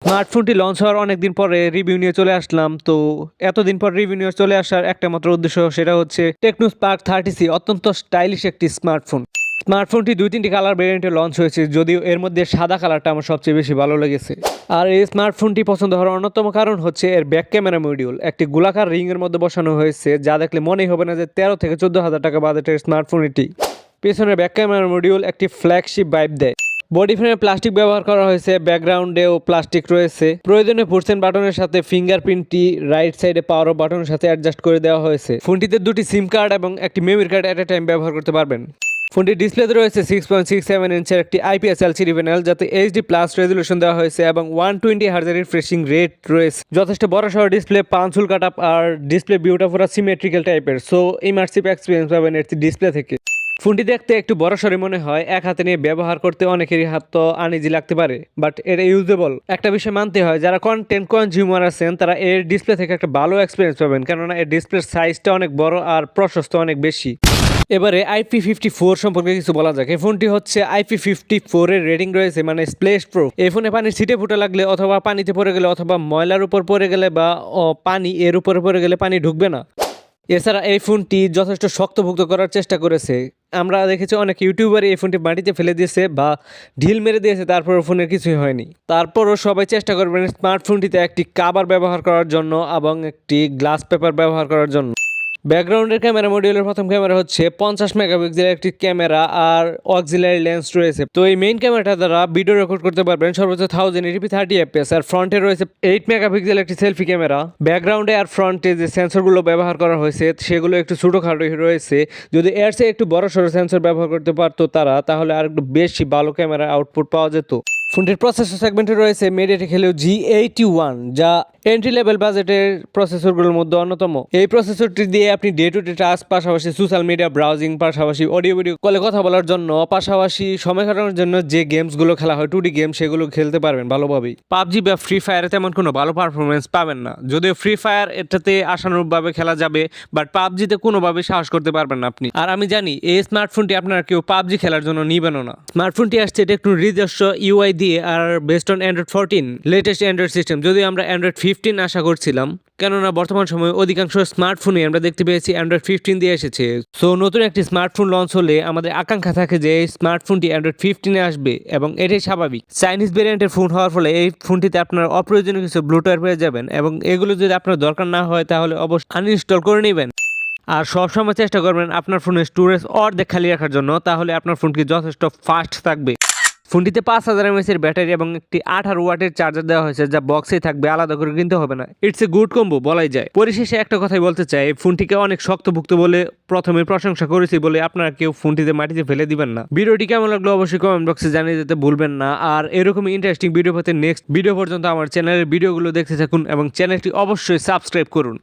স্মার্টফোনটি launch হওয়ার অনেকদিন পরে রিভিউ নিয়ে চলে আসলাম। তো এতদিন পর রিভিউ নিয়ে চলে আসার একটা মাত্র উদ্দেশ্য, সেটা হচ্ছে টেকনো স্পার্ক 30C অত্যন্ত স্টাইলিশ একটি স্মার্টফোন। স্মার্টফোনটি 2-3টি কালার ভেরিয়েন্টে লঞ্চ হয়েছে, যদিও এর মধ্যে সাদা কালারটা আমার সবচেয়ে বেশি ভালো লেগেছে। আর এই স্মার্টফোনটি পছন্দ হওয়ার অন্যতম কারণ হচ্ছে এর ব্যাক ক্যামেরা মডিউল। একটি গোলাকার রিংয়ের মধ্যে বসানো হয়েছে, যা দেখলে মনেই হবে না যে 13 থেকে 14,000 টাকা বাজেটের স্মার্টফোন এটি। পেছনের ব্যাক ক্যামেরা মডিউল একটি ফ্ল্যাগশিপ ভাইব দেয়। বডি ফ্রেমে প্লাস্টিক ব্যবহার করা হয়েছে, ব্যাকগ্রাউন্ডেও প্লাস্টিক রয়েছে। প্রয়োজনে পুশন বাটনের সাথে ফিঙ্গারপ্রিন্টটি রাইট সাইডে পাওয়ার অফ বাটনের সাথে অ্যাডজাস্ট করে দেওয়া হয়েছে। ফোনটিতে 2টি সিম কার্ড এবং একটি মেমরি কার্ড এট এ টাইম ব্যবহার করতে পারবেন। ফোনটির ডিসপ্লেতে রয়েছে 6.67 ইঞ্চের একটি IPS LCD প্যানেল, যাতে HD+ রেজলিউশন দেওয়া হয়েছে এবং 120 হার্জ রিফ্রেশিং রেট রয়েছে। যথেষ্ট বড়সড় ডিসপ্লে, পাঁচুল কাট আপ, আর ডিসপ্লে ভিউটা পুরো সিমেট্রিক্যাল টাইপের, সো ইমার্সিভ এক্সপিরিয়েন্স পাবেন এর ডিসপ্লে থেকে। ফোনটি দেখতে একটু বড়সড় মনে হয়, এক হাতে নিয়ে ব্যবহার করতে অনেকেরই হাত তো আনইজি লাগতে পারে, বাট এটা ইউজেবল। একটা বিষয় মানতে হয়, যারা কন্টেন্ট কনজিউমার আছেন তারা এর ডিসপ্লে থেকে একটা ভালো এক্সপিরিয়েন্স পাবেন, কেননা এর ডিসপ্লের সাইজটা অনেক বড় আর প্রশস্ত অনেক বেশি। এবারে IP54 সম্পর্কে কিছু বলা যাক। এই ফোনটি হচ্ছে IP54 এর রেটিং রয়েছে, মানে স্প্লেশ প্রো। এই ফোনে পানির ছিটে ফুটে লাগলে, অথবা পানিতে পড়ে গেলে, অথবা ময়লার উপর পড়ে গেলে, বা পানি এর উপরে পড়ে গেলে পানি ঢুকবে না। এছাড়া এই ফোনটি যথেষ্ট শক্তভুক্ত করার চেষ্টা করেছে। আমরা দেখেছি অনেক ইউটিউবারই এই ফোনটি মাটিতে ফেলে দিয়েছে বা ঢিল মেরে দিয়েছে, তারপরও ফোনের কিছুই হয়নি। তারপরও সবাই চেষ্টা করবেন স্মার্টফোনটিতে একটি কাভার ব্যবহার করার জন্য এবং একটি গ্লাস পেপার ব্যবহার করার জন্য। ব্যাকগ্রাউন্ডের ক্যামেরা মডিউলের প্রথম ক্যামেরা হচ্ছে 50 মেগাপিক্সেলের একটি ক্যামেরা, আর অক্সিলারি লেন্স রয়েছে। তো এই মেইন ক্যামেরাটা দ্বারা ভিডিও রেকর্ড করতে পারবেন সর্বোচ্চ 1080p 30fps। আর ফ্রন্টে রয়েছে 8 মেগাপিক্সেলের একটি সেলফি ক্যামেরা। ব্যাকগ্রাউন্ডে আর ফ্রন্টে যে সেন্সরগুলো ব্যবহার করা হয়েছে সেগুলো একটু ছোটোখাটো রয়েছে। যদি এর চেয়ে একটু বড় সড়ো সেন্সর ব্যবহার করতে পারতো তারা, তাহলে আর একটু বেশি ভালো ক্যামেরা আউটপুট পাওয়া যেত। ফোনটির প্রসেসর সেগমেন্টে রয়েছে MediaTek Helio G81, যা এন্ট্রি লেভেল বাজেটের প্রসেসরগুলোর মধ্যে অন্যতম। এই প্রসেসরটি দিয়ে আপনি ডে টু ডে টাস্ক, পাশাপাশি সোশ্যাল মিডিয়া ব্রাউজিং, পাশাপাশি অডিও ভিডিও কলে কথা বলার জন্য, পাশাপাশি সময় কাটানোর জন্য যে গেমসগুলো খেলা হয় 2D গেম, সেগুলো খেলতে পারবেন ভালোভাবেই। পাবজি বা ফ্রি ফায়ারে তেমন কোনো ভালো পারফরমেন্স পাবেন না, যদিও ফ্রি ফায়ার এটাতে আশানুরূপভাবে খেলা যাবে, বাট পাবজিতে কোনোভাবে সাহস করতে পারবেন না আপনি। আর আমি জানি এই স্মার্টফোনটি আপনারা কেউ পাবজি খেলার জন্য নিবেনও না। স্মার্টফোনটি আসছে টেকনোর নিজস্ব UI দিয়ে, আর based on Android 14 latest Android system. যদিও আমরা অ্যান্ড্রয়েড 15 আশা করছিলাম, কেননা বর্তমান সময়ে অধিকাংশ স্মার্টফোনে আমরা দেখতে পেয়েছি অ্যান্ড্রয়েড 15 দিয়ে এসেছে। সো নতুন একটি স্মার্টফোন লঞ্চ হলে আমাদের আকাঙ্ক্ষা থাকে যে এই স্মার্টফোনটি অ্যান্ড্রয়েড 15 আসবে, এবং এটাই স্বাভাবিক। চাইনিজ ভেরিয়েন্টের ফোন হওয়ার ফলে এই ফোনটিতে আপনারা অপ্রয়োজনীয় কিছু ব্লুটুথ পেয়ে যাবেন, এবং এগুলো যদি আপনার দরকার না হয় তাহলে অবশ্যই আনইনস্টল করে নেবেন। আর সবসময় চেষ্টা করবেন আপনার ফোনের স্টোরেজ অর্ধেক খালি রাখার জন্য, তাহলে আপনার ফোনটি যথেষ্ট ফাস্ট থাকবে। ফোনটিতে 5000 mAh এর ব্যাটারি এবং একটি 18 ওয়াটের চার্জার দেওয়া হয়েছে, যা বক্সেই থাকবে, আলাদা করে কিনতে হবে না। ইটস এ গুড কম্বো বলাই যায়। পরিশেষে একটা কথাই বলতে চাই, ফোনটিকে অনেক শক্তভুক্ত বলে প্রথমে প্রশংসা করেছি বলে আপনারা কেউ ফোনটিতে মাটিতে ফেলে দিবেন না। ভিডিওটি কেমন লাগলো অবশ্যই কমেন্ট বক্সে জানিয়ে দিতে ভুলবেন না। আর এরকমই ইন্টারেস্টিং ভিডিও পেতে নেক্সট ভিডিও পর্যন্ত আমার চ্যানেলের ভিডিওগুলো দেখতে থাকুন এবং চ্যানেলটি অবশ্যই সাবস্ক্রাইব করুন।